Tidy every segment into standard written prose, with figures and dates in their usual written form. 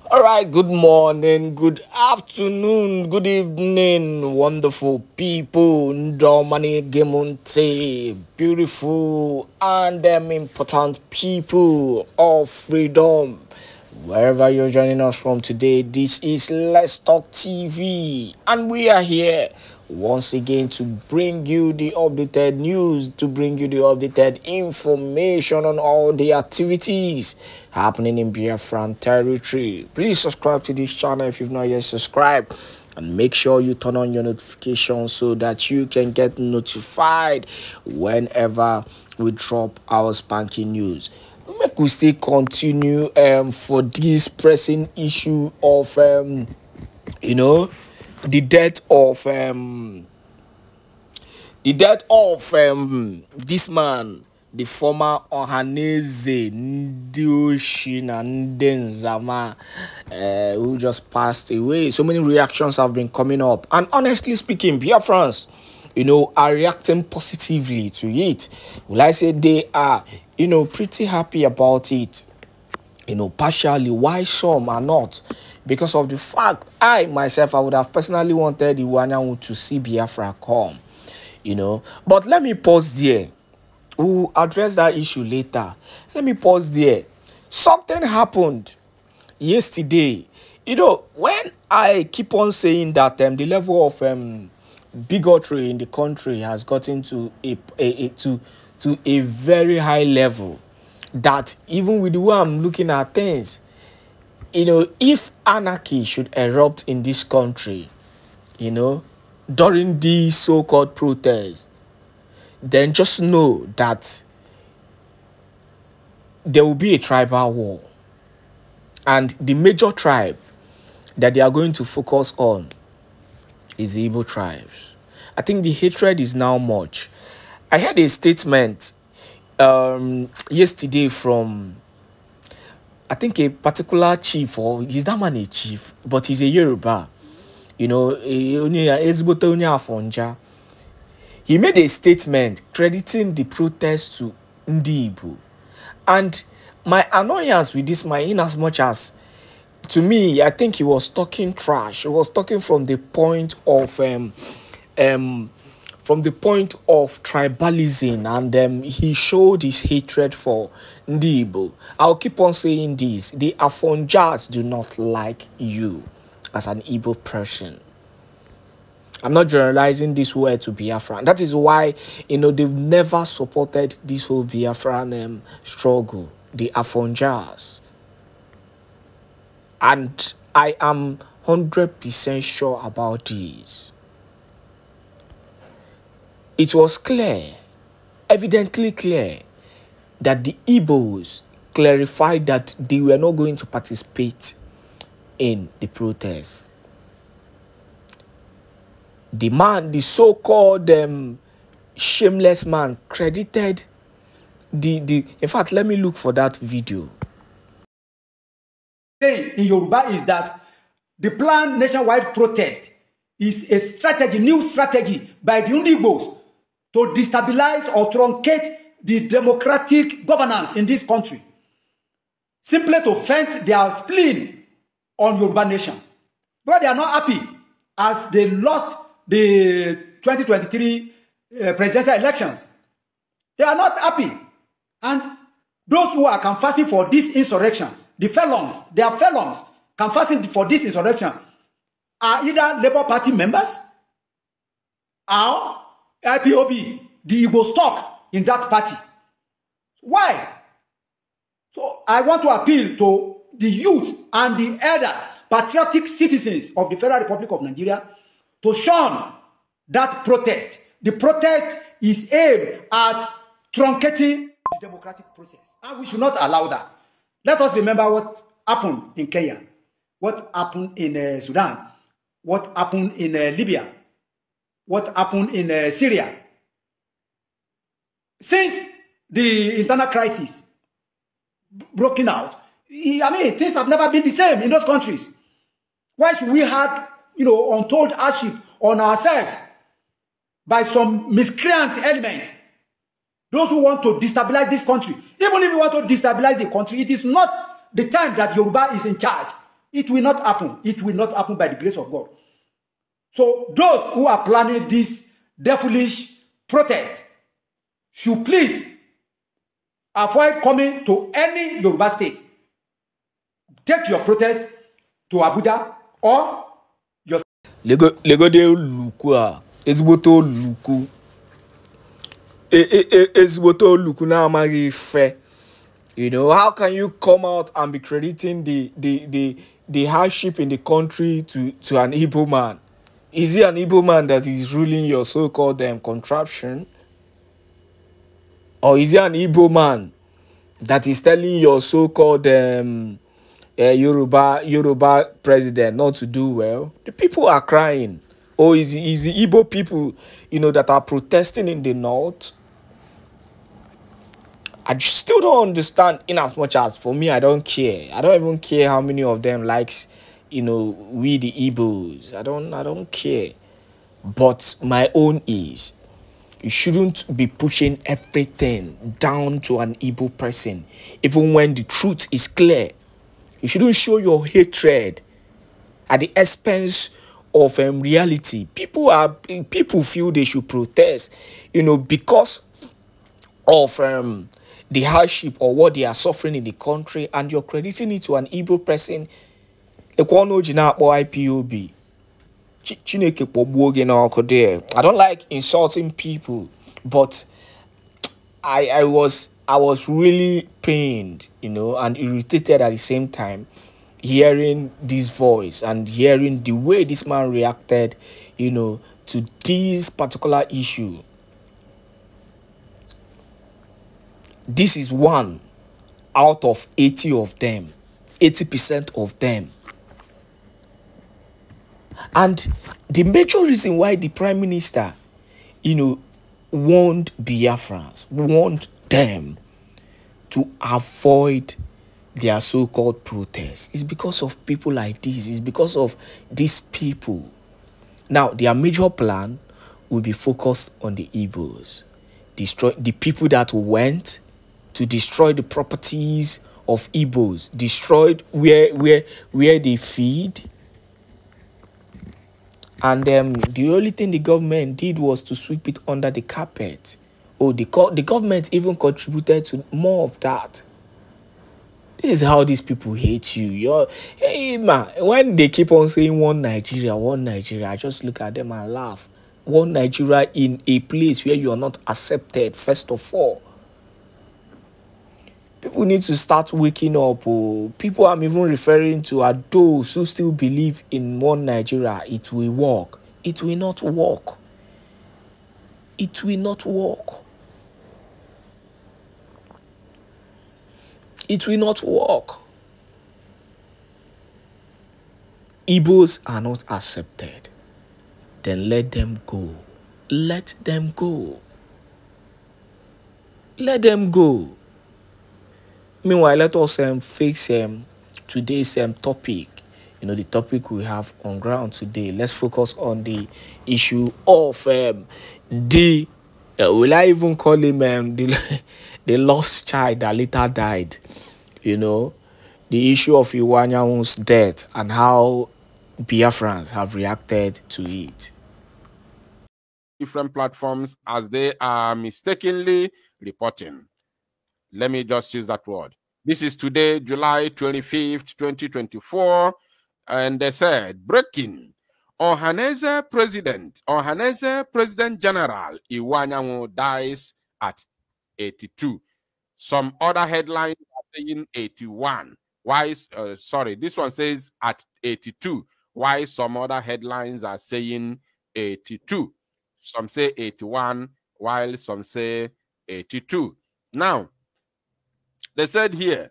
All right, good morning, good afternoon, good evening, wonderful people, Ndomani Gemunte, beautiful and important people of freedom. Wherever you're joining us from today, this is Let's Talk TV, and we are here once again to bring you the updated news, to bring you the updated information on all the activities happening in Biafraland territory. Please subscribe to this channel if you've not yet subscribed, and make sure you turn on your notifications so that you can get notified whenever we drop our spanking news. Make we still continue for this pressing issue of the death of this man, the former Ohaneze Ndioshi Nzama, who just passed away. So many reactions have been coming up, and honestly speaking, Biafrans, are reacting positively to it. Will I say they are, pretty happy about it, partially. Why some are not? Because of the fact, I would have personally wanted the Iwanyanwu to see Biafra come, But let me pause there. We'll address that issue later. Let me pause there. Something happened yesterday. When I keep on saying that the level of bigotry in the country has gotten to a very high level, that even with the way I'm looking at things, if anarchy should erupt in this country, during these so-called protests, then just know that there will be a tribal war. And the major tribe that they are going to focus on is the Igbo tribes. I think the hatred is now much. I heard a statement yesterday from, I think, a particular chief, or is that man a chief? But he's a Yoruba. He made a statement crediting the protest to Ndi Igbo. And my annoyance with this man, in as much as, to me, I think he was talking trash. He was talking from the point of tribalism, and he showed his hatred for Ndi Igbo. I'll keep on saying this: the Afonjas do not like you as an Igbo person. I'm not generalizing this word to Biafra. That is why, they've never supported this whole Biafran struggle, the Afonjas. And I am 100% sure about this. It was clear, evidently clear, that the Igbos clarified that they were not going to participate in the protest. The man, the so-called shameless man, credited in fact, let me look for that video. In Yoruba is that the planned nationwide protest is a strategy, new strategy by the Igbos to destabilize or truncate the democratic governance in this country, simply to vent their spleen on Yoruba nation. But they are not happy as they lost the 2023 presidential elections. They are not happy. And those who are canvassing for this insurrection, the felons, they are felons canvassing for this insurrection, are either Labour Party members or IPOB, the Igbo stock in that party. Why? So I want to appeal to the youth and the elders, patriotic citizens of the Federal Republic of Nigeria, to shun that protest. The protest is aimed at truncating the democratic process, and we should not allow that. Let us remember what happened in Kenya, what happened in Sudan, what happened in Libya, what happened in Syria. Since the internal crisis broken out, things have never been the same in those countries. Why should we have, untold hardship on ourselves by some miscreant elements, those who want to destabilize this country? Even if you want to destabilize the country, it is not the time that Yoruba is in charge. It will not happen. It will not happen by the grace of God. So those who are planning this devilish protest should please avoid coming to any Yoruba state. Take your protest to Abuja or your... Lego de luku a. Ezigboto luku. Ezigboto luku na amagi fe. You know, how can you come out and be crediting the hardship in the country to an Igbo man? Is it an Igbo man that is ruling your so-called contraption? Or is it an Igbo man that is telling your so-called Yoruba president not to do well? The people are crying. Or is the Igbo people, you know, that are protesting in the north? I still don't understand, in as much as for me, I don't care. I don't even care how many of them likes, you know, we the Igbos. I don't care. But my own is, you shouldn't be pushing everything down to an Igbo person, even when the truth is clear. You shouldn't show your hatred at the expense of reality. People feel they should protest, you know, because of the hardship or what they are suffering in the country, and you're crediting it to an Igbo person. IPOB. I don't like insulting people, but I was really pained, you know, and irritated at the same time, hearing this voice and hearing the way this man reacted, you know, to this particular issue. This is one out of 80 of them, 80% of them. And the major reason why the Prime Minister, you know, warned Biafrans, warned them to avoid their so-called protests is because of people like this. It's because of these people. Now, their major plan will be focused on the Igbos. Destroy the people that went to destroy the properties of Igbos, destroyed where they feed. And the only thing the government did was to sweep it under the carpet. Oh, the government even contributed to more of that. This is how these people hate you. Hey man, when they keep on saying one Nigeria, I just look at them and laugh. One Nigeria in a place where you are not accepted, first of all. People need to start waking up. Oh. People I'm even referring to are those who still believe in one Nigeria. It will work. It will not work. It will not work. It will not work. Igbos are not accepted. Then let them go. Let them go. Let them go. Meanwhile, let us fix today's topic. You know, the topic we have on ground today. Let's focus on the issue of will I even call him the lost child that later died. You know, the issue of Iwanyanwu's death and how Biafrans have reacted to it. Different platforms as they are mistakenly reporting. Let me just use that word. This is today, July 25th, 2024. And they said, breaking. Ohaneze President General Iwanyanwu dies at 82. Some other headlines are saying 81. Why? Sorry, this one says at 82. Why some other headlines are saying 82. Some say 81, while some say 82. Now, they said here,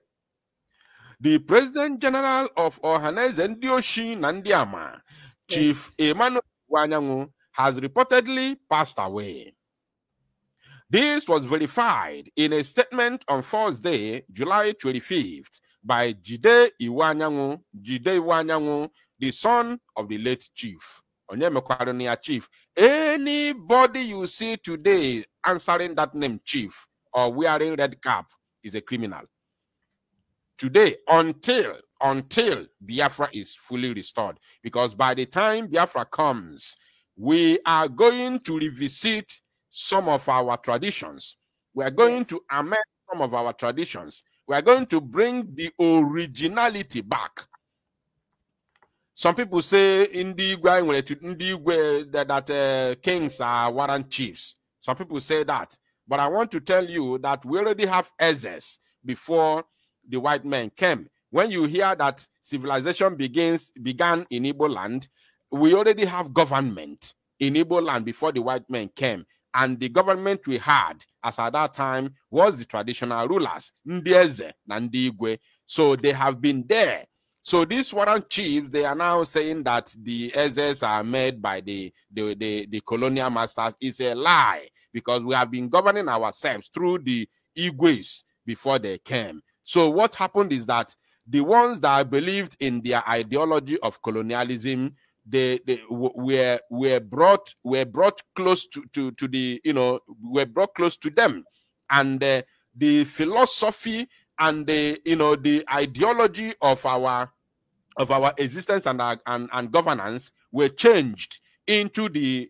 the President General of Ohaneze Ndioshi Nandiama, Chief Emmanuel Iwanyanwu, has reportedly passed away. This was verified in a statement on Thursday, July 25th, by Jide Iwanyanwu, the son of the late chief. Chief. Anybody you see today answering that name, chief, or wearing red cap, is a criminal. Today, until until Biafra is fully restored. Because by the time Biafra comes, we are going to revisit some of our traditions. We are going to amend some of our traditions. We are going to bring the originality back. Some people say that kings are warrant chiefs. Some people say that. But I want to tell you that we already have Ezes before the white men came. When you hear that civilization began in Igbo land, we already have government in Igbo land before the white men came. And the government we had, as at that time, was the traditional rulers, Ndi Eze and Ndi Igwe. So they have been there. So these warrant chiefs, they are now saying that the Ezes are made by the colonial masters. Is a lie, because we have been governing ourselves through the Igwes before they came. So what happened is that the ones that believed in their ideology of colonialism, they were brought close to the, were brought close to them, and the philosophy and the the ideology of our existence and governance were changed into the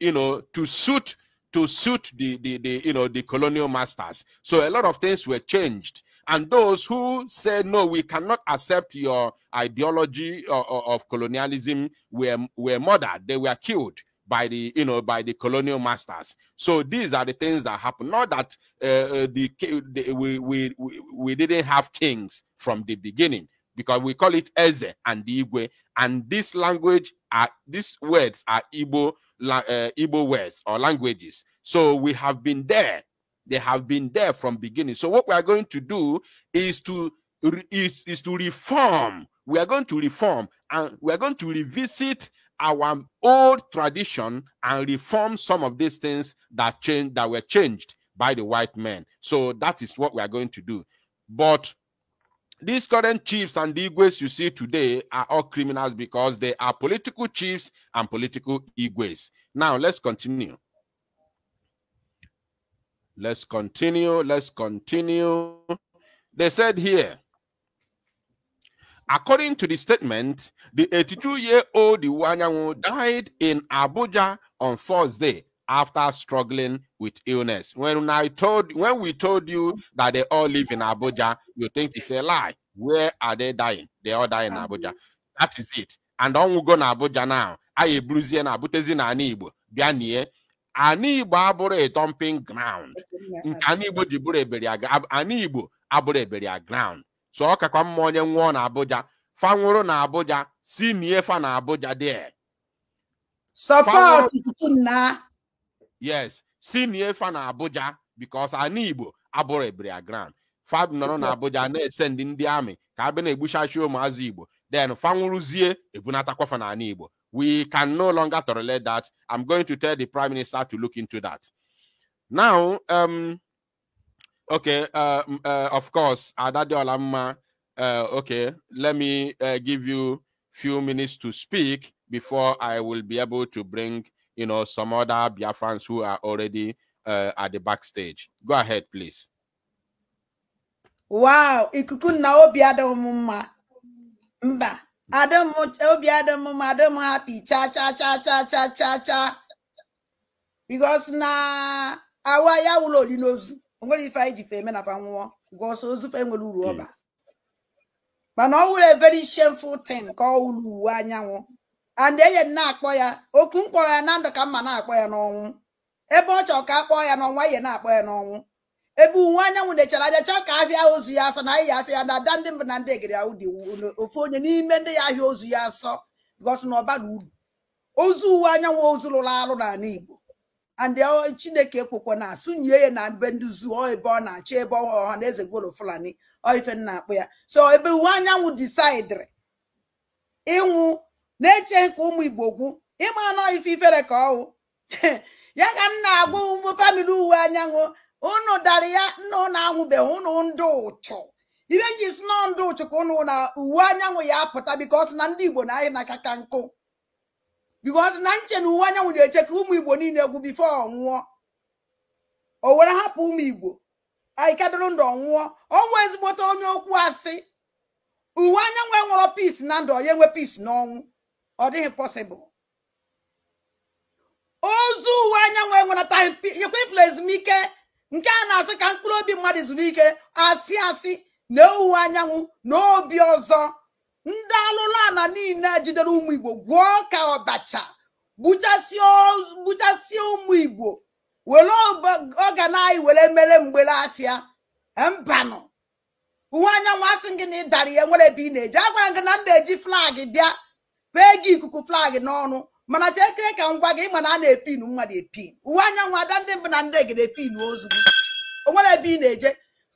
to suit the colonial masters. So a lot of things were changed, and those who said no, we cannot accept your ideology of colonialism were murdered. They were killed by the by the colonial masters. So these are the things that happen. Not that we didn't have kings from the beginning, because we call it Eze and the Igwe, and these words are Igbo words or languages. So we have been there. They have been there from beginning. So what we are going to do is to reform. We are going to reform, and we are going to revisit our old tradition and reform some of these things that were changed by the white men. So that is what we are going to do. But these current chiefs and the Igwes you see today are all criminals, because they are political chiefs and political Igwes. Now let's continue. Let's continue. They said here, according to the statement, the 82-year-old Iwanyanwu died in Abuja on Thursday after struggling with illness. When we told you that they all live in Abuja, you think it's a lie. Where are they dying? They all die in Abuja. That is it. And on we go to Abuja now. I bruise na butezi na Igbo. Bianie. Igbo abure a dumping ground. Igbo jibure beria Igbo abure beria ground. So okakwa mmonye nwo na Abuja. Fanworo na Abuja. Si niefa na Abuja there. Support na. Yes, senior fan Abuja, because Igbo abore beria ground. Fab no na Abuja na send in the army. Ka be na ebusha show mazi Igbo. Then fanwuruzie ebunata kwa fa na Igbo. We can no longer tolerate that. I'm going to tell the Prime Minister to look into that. Now, okay, of course, Adade Olamma, okay, let me give you few minutes to speak before I will be able to bring some other Biafrans who are already at the backstage. Go ahead, please. Wow, ikuku na obi adam mma. Mba, adam obi adam mma, adam happy. Cha. Because na awa ya ulo di nozu. Ngoli ifa iji feme na fanwo. Because ozu fe ngolu uru oba. But no a very shameful thing called ulu anyanwo. And they na akpo ya okun kpo ya na ndo ka mma na akpo ya n'onwu ebe o cho ka akpo ya n'onwa ye na akpo ya n'onwu ebu nwa anyanwu de chara de cha ka afia ozu ya so na ya afia na dandi mb na ndegere ya udi ofu onye n'ime ndị ya ahia ozu ya so because no ba uru ozu anyanwu ozu lụrụ arụ na Igbo and Chineke ekwukwo na asunye ye na mbe nduzu o ebe ọ na acha ebe ọ na eze golo Fulani o ife na akpo ya so ebe nwa anyanwu decide inwu na-eche nke ụmụ Igbo gwu ịma anọ ife ifere ka ọwụ ya ka nna agwụ ụmụ famili uwe anyanwụ unu dara ya nna ụnụ anwụbeghị unu ndị ụchụ ibe nji si nọ ndị ụchụ ka unu na uwe anyanwụ ya apụta bikos na ndị Igbo na anyị na-akaka nkụ bikos na nche na uwe anyanwụ na-eche ka ụmụ Igbo niile egwu bifo ọnwụọ o were hapụ ụmụ Igbo anyị kadoro ndụ ọnwụọ ọnwụ ezigbote onye okwu asị Uwanya nwe nwere peace na ndụ onye nwe peace n'ọnwụ. Ọ dịghị possible. Ozu uwanya nwe nwere time yekwe ifle ezumike nke a na-asị ka mkpụrụ obi mmadụ zuru ike asị na ewu anyanwụ na obi ọzọ. Ndị alụla na niile jidere ụmụ Igbo gwọọ ka ọbacha gbuchasịa ụmụ Igbo were ọganaghị were mere mgbere afịa mbanụ. Uwe anyanwụ asị gị na ịdara ya nwere ebe ị na-eje. Agwara gị na mba eji flag bịa pee gị ikuku flag n'ọnụ mana chekee ka ngwa gị ma na a na-epinu mmadụ epin. Uwe anyanwụ ada ndị mbụ na ndị egede epinu ozugbo o nwere ebe ị na-eje.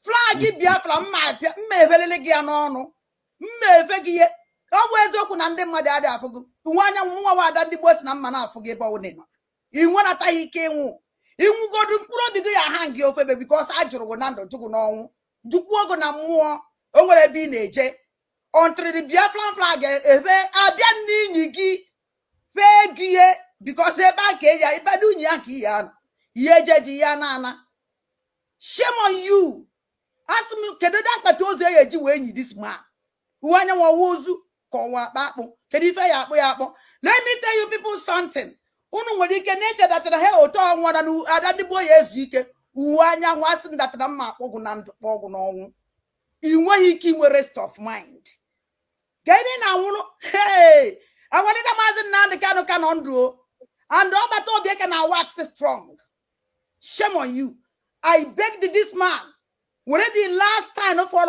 Flag Biafra mma evelele gị ya n'ọnụ mma efe gị ihe. Ọ bụ eziokwu na ndị mmadụ adịghị afụ gị. Uwe anyanwụ nwa wada ndị gboo si na mma na-afụ gị ebe ọ nọ. Ị nwerataghị ike ịnwụ. Ịnwụgodu mkpụrụ obi gị ya ha gị ofebe bikos a jụrụ gị na ndụ jụgụ n'ọnwụ jụkwuo gị na mmụọ. O nwere ebe ị na-eje ọntịrị Biafran flag ebe abịa n'inyi gị fee gị ihe bikos ebe a ka eji ebe n'unyi ya ka ihe anọ ihe ejeji ya na-ana. Shame on you. Asị m kedu dị akpata ozu e eji wee nyi this man. Uwe anyanwụ ọwa ozu ka ọwa akpụ kedu ife ya akpụ ya akpọ. Let me tell you people something. Unu nwere ike na-eche datara ha otu ọnwara na ada ndị gboo ya ezu ike. Uwe anyanwụ asị m datara mma akpọgwụ na ndụ kpọgwụ n'ọnwụ. Ị nweghị ike inwe rest of mind. Ka ebe na anwụrụ agwadịda maazị Nnamdi Kanu ka nọ ndụ and ọbata obi ka na wax strong. Shame on you. I begged this man when the last time for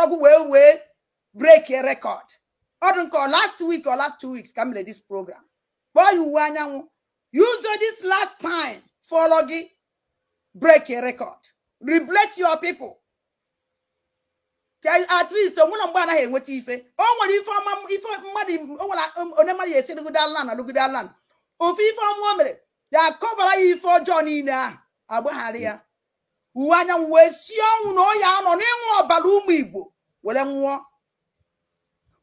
we break a record. Or last week or last 2 weeks come to this program. Boy, you use this last time for break a record. Reblect your people. At least someone bana here with ife. Oh, what if muddy only a good land, a good land. Of if I'm woman, they are covering for Johnny now. Abu Haria. Uwanya wesi no ya no ne balu mu Igbo wele nwo.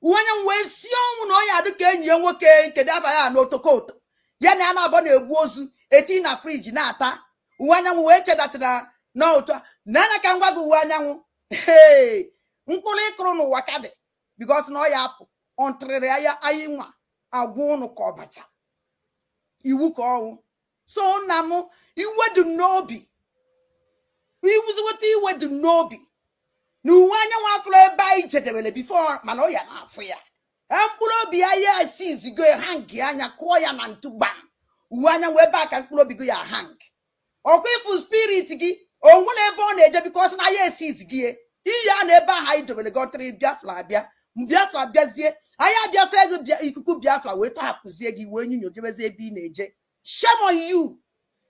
Uwanya wesi no ya de ka enyi nwoke nke da ba ya no tokoto. Ya na na abo na egbu ozu eti na fridge na ata. Uwanya we chedatira na oto. Na ka ngwa gu uwanya hey. Nkulu ikru no wakade because no ya apụ ontrere ya ayi nwa agwo no ka obacha. Iwu ka owu. So namu iwe du nobi. We was what he went to Nobi. No one you want by Jedewele before Manoya for ya. And Pulo I see go hanky and ya koya man to bang. One way back and Pulo be go ya hank. Or for spirit gi or one born age because I sees gear. Iya neba high double got 3 Biafra Biafra Biazie. I have Biafra you could Biafra wait up Zegi when you give us a bean. Shame on you.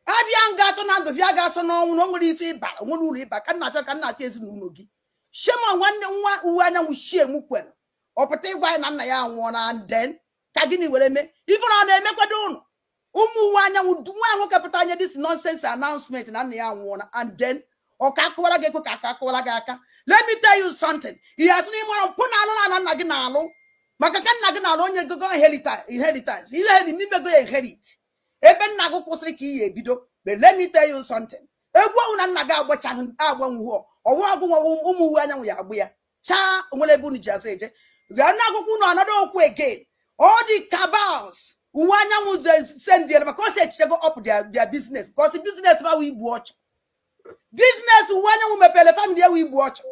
Abianga so na Biaga so no nwere ife ba nwere uru iba ka na ezi n'unogi. Shema nwanne nwa uwe anya nwuchie mu kwere. Opụta igwa na nna ya anwụọ na den ka gịnị were me. Ife na na-emekwado unu. Ụmụ uwe anya nwa nwoke pụta anya this nonsense announcement na nna ya anwụọ na and then ọka akụwara gị ekwe ka aka akụwara gị aka. Let me tell you something. He has ni mara mpụ na alụ na nna gị na alụ. Maka ka nna gị na alụ onye gogo inheritance. Ile ni mimego inherit. Ebe nna gị kwụsịrị ka ihe ebido. But let me tell you something. Egwu na nna gị agbacha agbanwu ọwụ agwụ ụmụ uwe anyanwụ ya agbu ya. Cha onwere ebe unu ji asa eje. Ga na agwụkwụ unu another okwu again. All the cabals uwe anyanwụ send there because they go up their business. Because the business ba we watch. Business uwe anyanwụ mepele family ya we watch.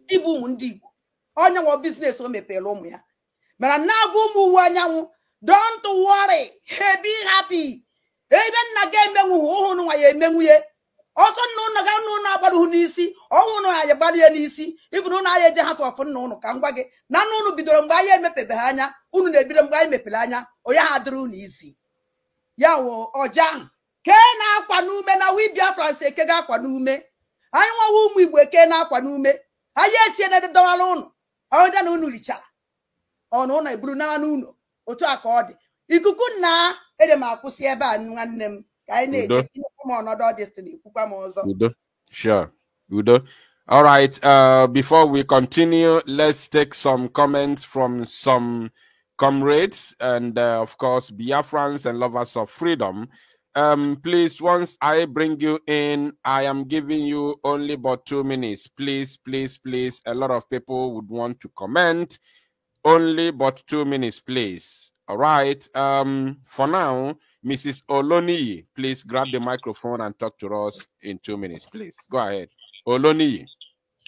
Ibu ụmụ ndị Igbo. Onyanwụ business o mepele ụmụ ya. Mana na agwụ ụmụ uwe anyanwụ don't worry. Hey, be happy. Even na ga emenwu ho no ya emenwuye. Also no ga no na agbaru n'isi. Ọnwụ no ya gbaru ya n'isi. Even na ya eje ha for no no ka ngwa gị. Na no no bidoro mgbe ya emepebe ha anya. Unu na ebido mgbe ya mepele anya. O ya ha dịrị n'isi. Ya wo ọja. Ke na akwa n'ume na wi Biafra se ke ga akwa n'ume. Anyị nwa ụmụ Igbo ke na akwa n'ume. Anyị esie na dọwala unu. Ọ da na unu richara. Ọnụ na eburu na unu. Otu aka ọ dị. Ikuku na akwụsị ebe a nwanne m ka anyị na-eje come another destiny kwukwa m ọzọ. Udo. Sure. Udo. All right. Before we continue, let's take some comments from some comrades and of course Biafrans and lovers of freedom. Please, once I bring you in, I am giving you only about 2 minutes. Please, please, please. A lot of people would want to comment. Only but 2 minutes, please. All right. For now, Mrs. Oloni, please grab the microphone and talk to us in 2 minutes, please. Go ahead. Oloni.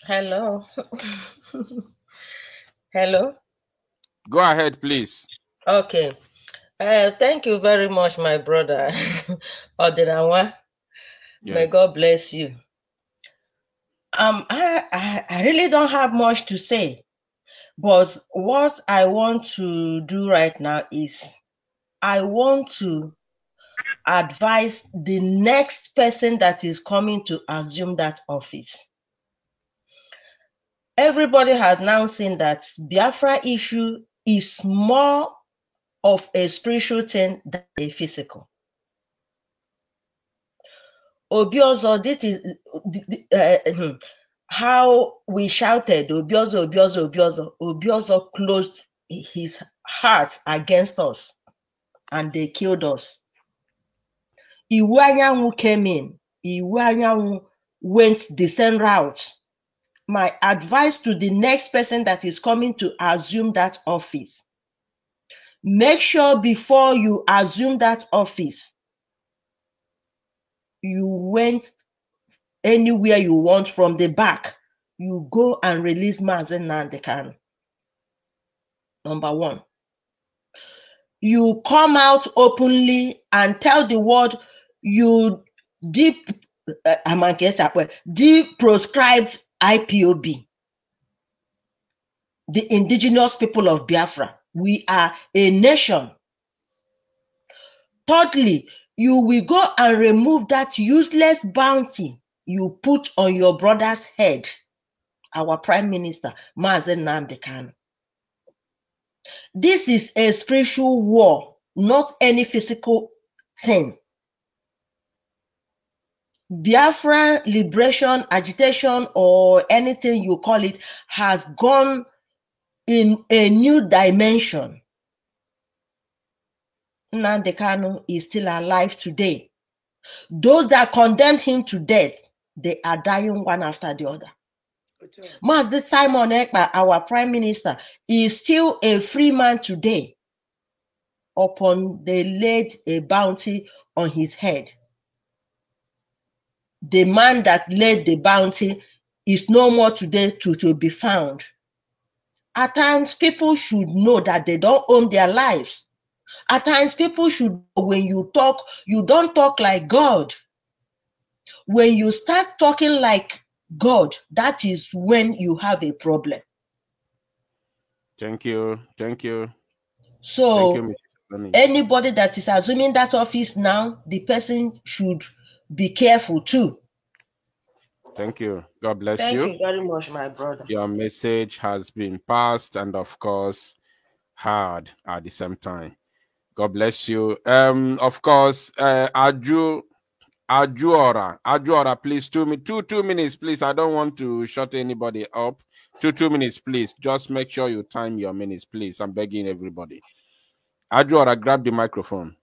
Hello. Hello. Go ahead, please. Okay. Thank you very much, my brother. Odinawa. Yes. May God bless you. I really don't have much to say, but what I want to do right now is I want to advise the next person that is coming to assume that office. Everybody has now seen that Biafra issue is more of a spiritual thing than a physical. Obiozo, this is how we shouted, Obiozo, Obiozo, Obiozo. Obiozo closed his heart against us and they killed us. Iwu Anyanwu came in. Iwu Anyanwu went the same route. My advice to the next person that is coming to assume that office, make sure before you assume that office, you went anywhere you want from the back. You go and release Mazen Nandekan. Number one. You come out openly and tell the world you deproscribed IPOB, the indigenous people of Biafra. We are a nation. Thirdly, you will go and remove that useless bounty you put on your brother's head, our Prime Minister, Mazen Nnamdi Kanu. This is a spiritual war, not any physical thing. Biafra liberation, agitation, or anything you call it, has gone in a new dimension. Nnamdi Kanu is still alive today. Those that condemned him to death, they are dying one after the other. Mazi Simon Èkpá, our Prime Minister, is still a free man today upon they laid a bounty on his head. The man that laid the bounty is no more today to be found. At times, people should know that they don't own their lives. At times, people should know when you talk, you don't talk like God. When you start talking like God, that is when you have a problem. Thank you. Thank you. So, thank you, Mrs. Anybody that is assuming that office now, the person should be careful too. Thank you. God bless you. Thank you very much, my brother. Your message has been passed and, of course, heard at the same time. God bless you. Of course, Ajuora, please, 2 minutes, please. I don't want to shut anybody up. 2 minutes, please. Just make sure you time your minutes, please. I'm begging everybody. Ajuora, grab the microphone.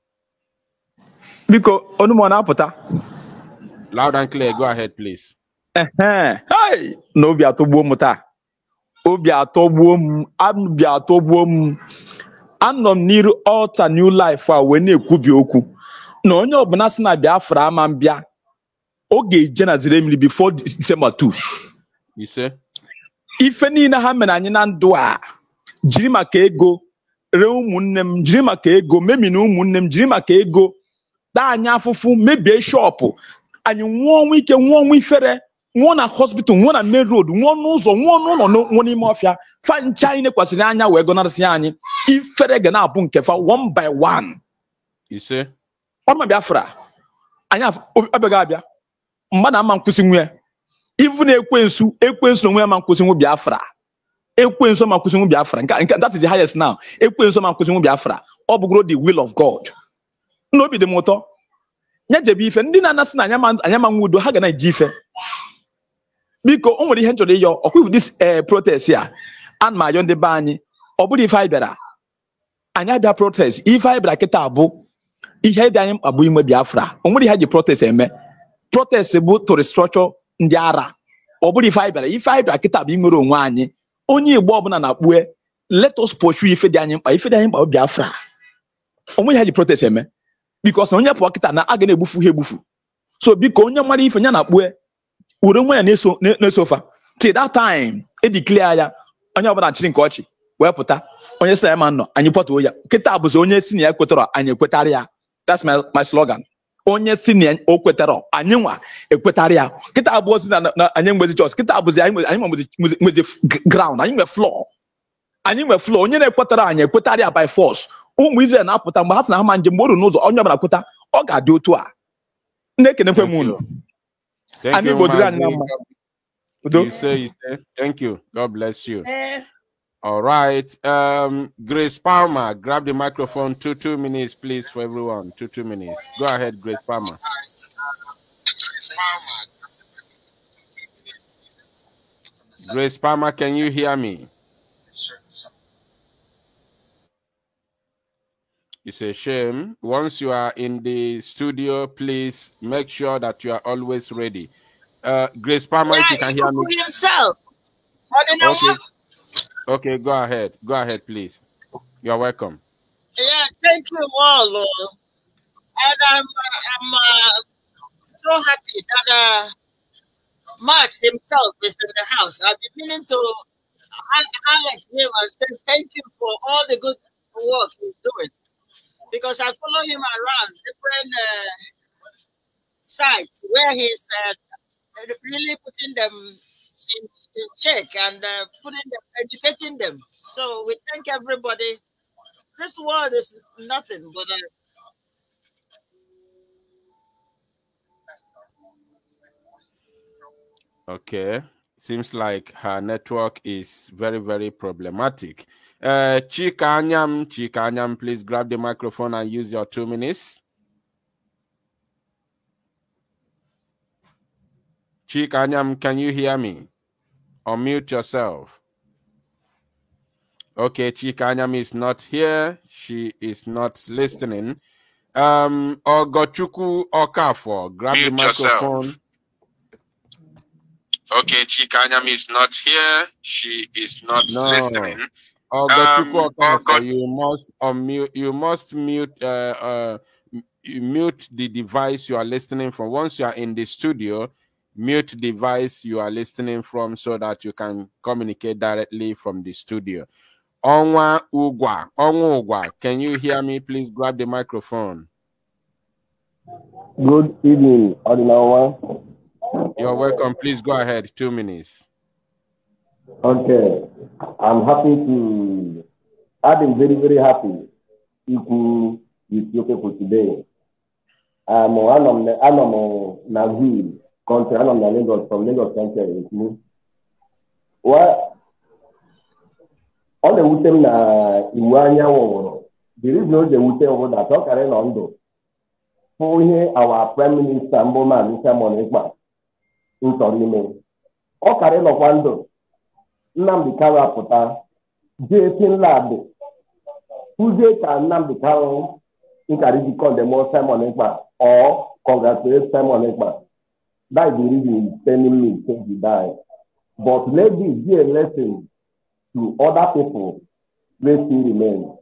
Biko, onumona apụta. Loud and clear. Go ahead, please. Hey, no obi atọgbuo m taa. Obi atọgbuo m, obi atọgbuo m. Anọ m n'iru altar new life a wee na-ekwubi okwu. Na onye ọbụla si na Biafra ama mbịa, ọ ga-eje na zere mmiri before December 2. Ise. Ife niile ha mere anyị na ndụ a, jiri maka ego ree ụmụnne m, jiri maka ego memina ụmụnne m, jiri maka ego taa anyị afụfụ, mebie shọpụ, anyị nwụọ ọnwụ ike, nwụọ ọnwụ ifere, nwụọ na hospital, nwụọ na main road, nwụọ n'ụzọ, nwụọ n'ụlọ, nwụọ n'ime ọfịa. Fa ncha anyị nekwasịrị anya wee gọnarịsị anyị. Ifere ga na-abụ nke fa one by one. Ise. Ọma Biafra, anyị abịaghị abịa. Mgbe na ama nkwụsị nwe, ivu na ekwensu onwe ya ma nkwụsị nwe Biafra. Ekwensu ma nkwụsị nwe Biafra. That is the highest now. Ekwensu ma nkwụsị nwe Biafra. Ọ bụgoro the will of God. N'obi dị m ụtọ. Nye jebe ife ndị na-anasị na anya ma nwe udo ha ga na-eji ife. Biko o nwere ihe nchọrọ ịyọ ọkwa this protest ya. Ana m ayọ ndị be anyị. Ọ bụrụ ife anyị bịara. Anyị abịa protest. Ife anyị bịara kịta abụ ihe dị anyị mkpa bụ ime Biafra. O nwere ihe ji protest eme. Protest bụ to restructure ndị ara. Ọ bụrụ ife anyị bịara. Ife anyị bịara kịta bụ imere onwe anyị. Onye Igbo ọbụla na-akpue let us pursue if the anyimpa Biafra. Omo ya the protest eme because onye po kita na aga na ebufu he ebufu. So because onye mari ife nya na kpue ure nwa ya na sofa. Till that time e declare ya onye obana chiri nke ochi wee puta onye sị ma nọ anyị pọtụ ya kita abụzi onye si na ya kwetara anyị ekwetara ya. That's my slogan. Onye si na o kwetara anyị nwa ekwetara ya. Kita abụọ si na anyị mgbezi church kita abụzi anyị mgbezi ground anyị nwe floor. Anyị nwe floor onye na-ekwetara anyị ekwetara ya by force. Ụmụ Israel na-apụta mgbe ha sị na ha ma njem mgbe o ruru n'ụzọ onye ọbụla kweta ọ ga-adị otu a. Na-ekenekwe m unu. Thank you, you say. Thank you. God bless you. All right. Grace Palmer, grab the microphone. 2 minutes, please, for everyone. 2 minutes. Go ahead, Grace Palmer. Grace Palmer, can you hear me? It's a shame. Once you are in the studio, please make sure that you are always ready. Grace Palmer, if you can hear me. Yourself. Okay. Okay, go ahead. Go ahead, please. You're welcome. Yeah, thank you all. And I'm so happy that Max himself is in the house. I've been meaning to ask Alex him and say thank you for all the good work he's doing. Because I follow him around different sites where he's really putting them in check and educating them. So we thank everybody. This world is nothing but Okay. Seems like her network is very, very problematic. Chikanyam, please grab the microphone and use your 2 minutes. Chikanyam, can you hear me? Unmute yourself. Okay, Chikanyam is not here. She is not listening. Ogochukwu Okafo, grab the microphone. Yourself. Okay, Chikanyam is not here. She is not listening. Ogochukwu Okafo, you must unmute. You must mute. You mute the device you are listening from. Once you are in the studio, mute the device you are listening from so that you can communicate directly from the studio. Onwa Ugwa, can you hear me? Please grab the microphone. Good evening, Ordinawa. You're welcome. Please go ahead. 2 minutes. Okay. I'm happy to, I've been very, very happy with you people today. I'm Nazi country, I'm Lagos, from Lagos country. Well, all the Wutem na Iwanya Woro, there is no the Wutem over that talk around London. For here, our Prime Minister, Mboma, Mr. Monekma, in Torino. All Karen of Wando, Namdi Karapota, Jason Lab, Uze can Namdi Karo, in Caribbean, the more Simon Ekpa, or congratulate Simon Ekpa. That is the reason sending me to die. But let this be a lesson to other people where still remain.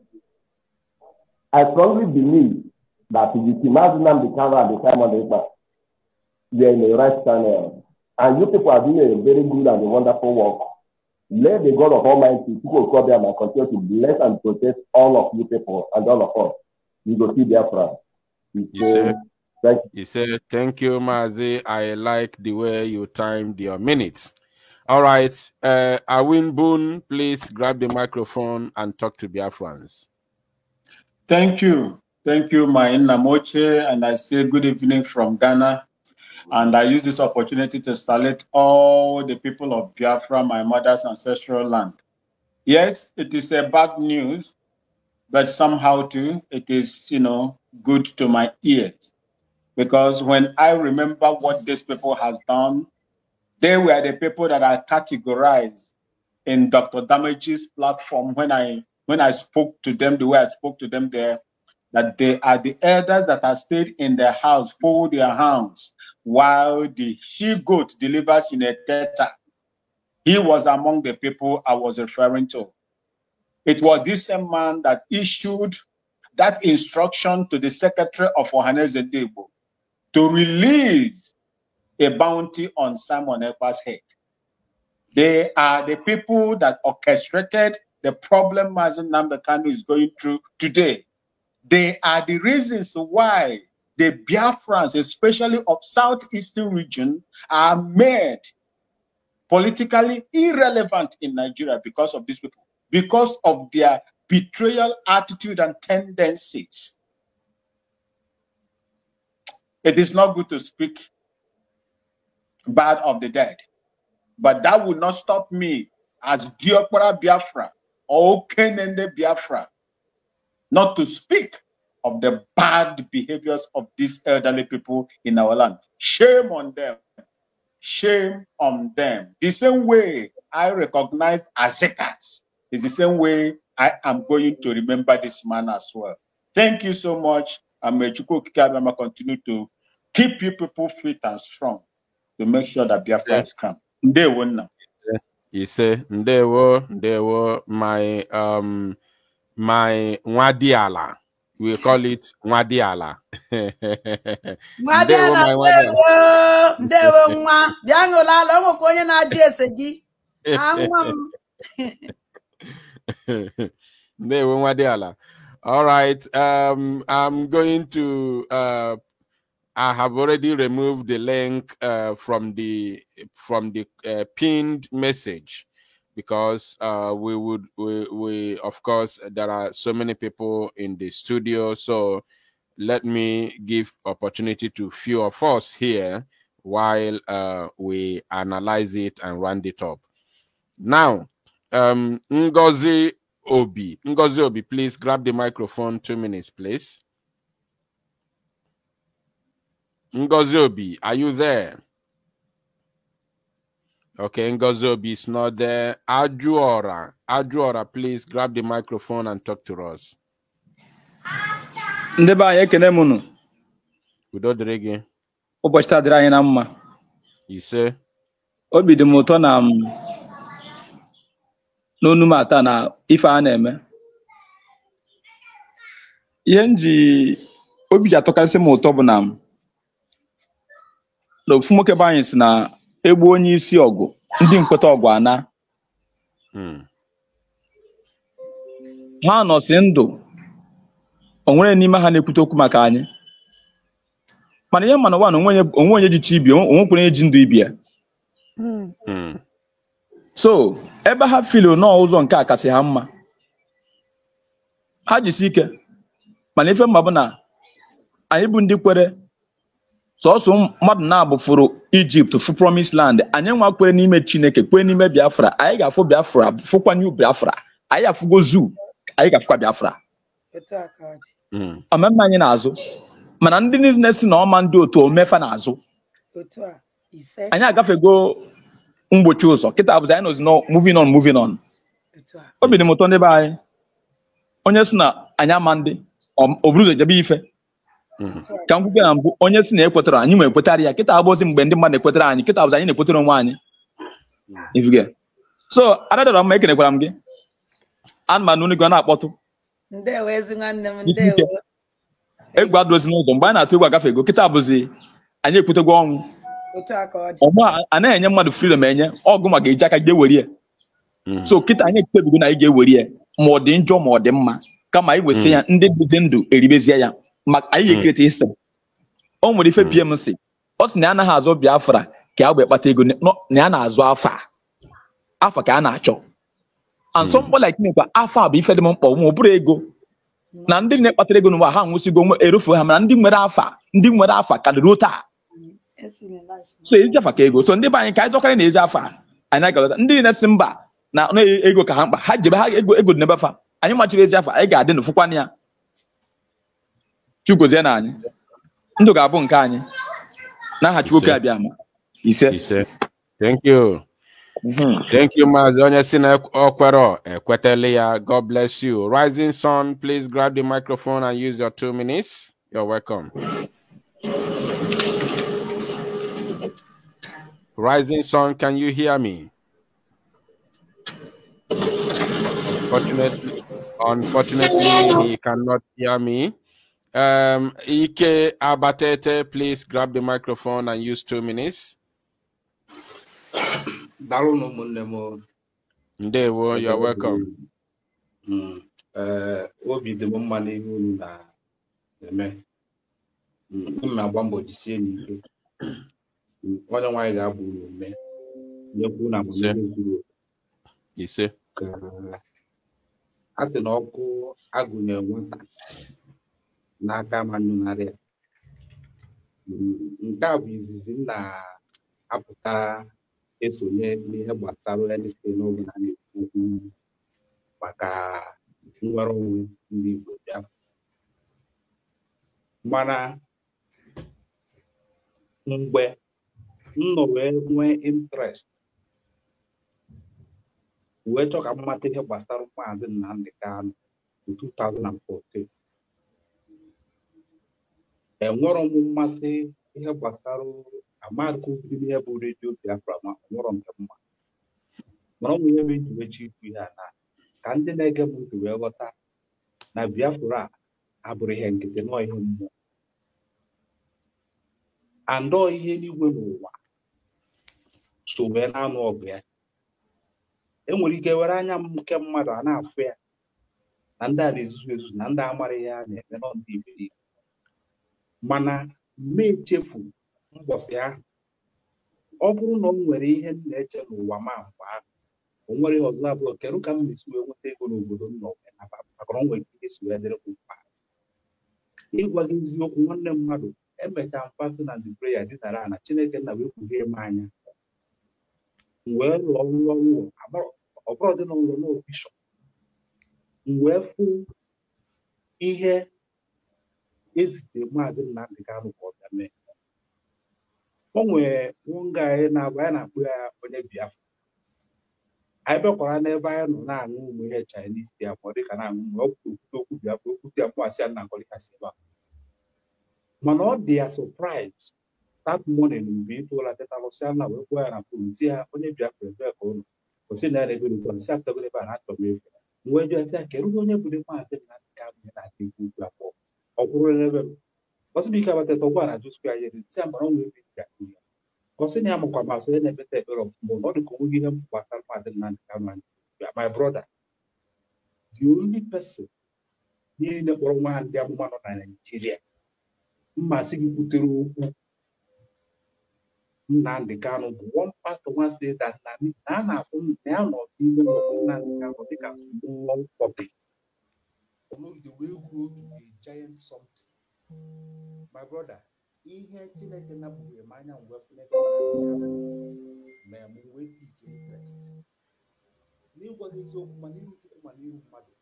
I strongly believe that if you imagine the camera at the time of the Ekpa, we are in the right channel. And you people are doing a very good and a wonderful work. Let the God of Almighty, people come there and continue to bless and protect all of you people and all of us. You go see Biafra. You said, thank you, Mazi. I like the way you timed your minutes. All right. Awin Boone, please grab the microphone and talk to Biafrans. Thank you. Thank you, my Namoche. And I say good evening from Ghana. And I use this opportunity to salute all the people of Biafra, my mother's ancestral land. Yes, it is a bad news, but somehow too, it is, good to my ears. Because when I remember what these people has done, they were the people that I categorized in Dr. Damage's platform when I spoke to them, the way I spoke to them there, that they are the elders that have stayed in their house, fold their hands, while the she-goat delivers in a theater. He was among the people I was referring to. It was this same man that issued that instruction to the secretary of Ohaneze Debo to release a bounty on Simon Ekpa's head. They are the people that orchestrated the problem Mazen Nambekano is going through today. They are the reasons why the Biafrans, especially of southeastern region, are made politically irrelevant in Nigeria because of these people, because of their betrayal attitude and tendencies. It is not good to speak bad of the dead, but that will not stop me as Diokpara Biafra or Kenende Biafra not to speak of the bad behaviors of these elderly people in our land. Shame on them. Shame on them. The same way I recognize Azekas is the same way I am going to remember this man as well. Thank you so much. And may Chukwu Kikabama continue to keep you people fit and strong to make sure that Biafra is calm. You say, Ndewo, my Nwadiala. We call it Nwadiala. Nwadiala, Ndewo, Nwa. Biango lala, ongo kwenye na JSG. Ndewo Nwadiala. All right. I'm going to I have already removed the link from the pinned message, because we of course there are so many people in the studio, so let me give opportunity to few of us here while we analyze it and round it up. Now, Ngozi Obi, please grab the microphone. 2 minutes, please. Ngozi Obi, are you there? Okay, Ngozi Obi is not there. Ajuora, please grab the microphone and talk to us. Ndeba ekene munu. Udo direge. Ụbọchị taa dịrị anyị na mma. Ise. Obi dị m ụtọ na n'onu m ata na ife a na-eme. Ihe nji obi ji atọkarịsị m ụtọ bụ na ofu nwoke be anyị si na egbu onye isi ọgụ ndị nkweta ọgụ ana. Ha nọsi ndụ, o nwere n'ime ha na-ekwute okwu maka anyị. Mana ihe mana ụwa na onwe onye ji chi ibi, onwekwere onye ji ndụ ibi ya. So ebe ha filo n'ụzọ nke a kasị ha mma, ha jisi ike. Mana ife mma bụ na anyị bụ ndị kwere sọsọ mmadụ na-abụfuru Egypt fu Promised Land, anyị nwa kwere n'ime Chineke, kwere n'ime Biafra, anyị ga-afụ Biafra, fụkwa New Biafra, anyị afụgo zoo, anyị ga-afụkwa Biafra. Ọmemme anyị na-azụ, mana ndị niile si na ọma ndị otu omefa na-azụ. Anyị agafego mgbochi ụzọ, kịta bụzi anyị nọzi no moving on. Obi dị m ụtọ ndị be anyị, onye si na anyị ama ndị o buru ụzọ jebe ife. Ka m kwuke na mbụ, onye si na ekwetara anyị ma ekwetara ya, kịta abụzi mgbe ndị mmadụ ekwetara anyị, kịta bụzi anyị na-ekwetara onwe anyị. Ifuge. So adadara m ekenekwara m gị. Ana m anụ gị na-akpọtụ. Ndewo ezi nwanne m, ndewo. Egwu adụrụzi n'ụzọ, mgbe anyị na-atụ egwu agafego, kịta bụzi anyị ekwutegwo ọnwụ. Ọmụ anaghị enye mmadụ freedom enye, ọgụ ma ga-eji aka ga-ewere ya. So kịta anyị ekpebigo na anyị ga-ewere ya, ma ọ dị njọ ma ọ dị mma, kama anyị wesị ya ndị dịzi ndụ eribezie ya, maka anyị ga-ekreta history. O nwere ife PMC, ọ sị na ya anaghị azụ Biafra ka ya wee kpata ego, na ya na-azụ afa ka a na-achọ. And some people like me, afa bụ ife dị m mkpa, ọ bụrụ ego. Na ndị na-ekpatara ego n'ụwa ha nwụsịgo erufu ha, mana ndị nwere afa ka ruo taa. So ezi afa ka ego. So ndị be anyị ka anyị zọkarị na ezi afa anyị na-agalọta. Ndị na-esi mba na ego ka ha mkpa, ha jebe ha ego dị n'ebe afa. Anyị machiri ezi afa, anyị ga-adị n'ụfụkwana ya. Chukwuzie na anyị. Ndụ ga-abụ nke anyị. N'aha Chukwu ka abịa ama. Ise. Thank you. Thank you, Mazi. Onye si na okwero ekwetele ya. God bless you. Rising Sun, please grab the microphone and use your 2 minutes. You're welcome. Rising Sun, can you hear me? Unfortunately, Unfortunately, he cannot hear me. Ike Abatete, please grab the microphone and use 2 minutes. Ndewo, you are welcome. Obi dị m mma n'ihe unu na-eme. Mma agba mbọ jisie n'ike. Onye nwaanyị ga-abụ unu ume. Nyekwu na amamihe zuru oke. Ise. A sị na ọkụ agụnyere nwata n'aka ma nyụnarị ya. Nke a bụ izizi m na-apụta esonye n'ihe gbasara edite n'oge na na-ekwu maka nnwere onwe ndị Igbo bịa. Mana mgbe m nọ wee nwee interest wee chọọ ka m mata ihe gbasara Maazị Nnamdi Kanu 2014, enwere m mmasị ihe gbasara amadụ ihe bụ redio Biafra, ma nwere nke mma mara ọnwụ ihe meji wechi ikwu ihe a na ka ndị na-ege m ntị wee ghọta na Biafra abụrụ ihe nkịtị, nọ ihe mmụọ andọ ihe n'igwe n'ụwa so wee na-anụ ọgụ ya. Enwere ike were anya m nke mmadụ a na-afụ ya na ndị a na-ezuzu ezu na ndị amara ya na-eme nọ ndị iberibe, mana ma echefu mbọsị ahụ ọ bụrụ na ọ nwere ihe m na-eche n'ụwa ma mgbe ahụ o nwere ihe ọzọ abụọ kedu ka m na-esi wee nweta ego n'obodo m nọ maka na ọ nwere ike esi wee dịrị m mkpa. Ịgwa gị eziokwu nwanne mmadụ, emechaa mfasị na ndị preya dịtara na Chineke nna wee kpughee m anya wee lụọ ụlọ ọ bụrụ dị n'ụlọ n'ofishọn wee fụ ihe ezite Maazị Nnamdi Kanu ka ọ bịa mee. O nwere nwoke anyị na-agba ya na-akpụ ya onye Biafra. Anyị bịakwara n'ebe anyị nọ na-aṅụ ụmụ ihe Chinese tea ma ọ dịka na-aṅụ mgbe ọ kwute okwu Biafra, okwute ya mkpụasị ya na-akọlịkasị ebe a. Mana ọ dị ya surprise that morning mgbe ịtụla tetalụsịa na wee kwuo ya na fon si ya onye Biafra ebe ka ụlọ kwụsị na ya na-ebe n'ụkwụ si apụtagoro ebe a na-achọ m efu wee jụọ sị ya kedu onye bụrụ Maazị Nnamdi Kanu na-ata ikwu ukwu abụọ ọ bụrụ n'ebe m ọsibike abatata ọgwa na jụskụ ya yere si ya mara ọnwa ebe ga ya kọsị na ya makwa ma so ya na-ebeta ekpere ọfụma ọ dị ka onweghị ihe m gbasara Maazị Nnamdi Kanu. My brother, the only person niile kpọrọ nwa ha ndị amụma nọ na Naịjirịa mmasị gị kwutere okwu Nnamdi Kanu bụ one pastor nwa say that na a na-afụ na ya nọ n'ime Nnamdi Kanu dịka mmụọ puppet. The way grow to a giant something. My brother, ihe Chineke napụghị m anya mgbe Funeke ma m wee pick interest n'ịgwa gị eziokwu ma n'iru Chukwu ma n'iru mmadụ.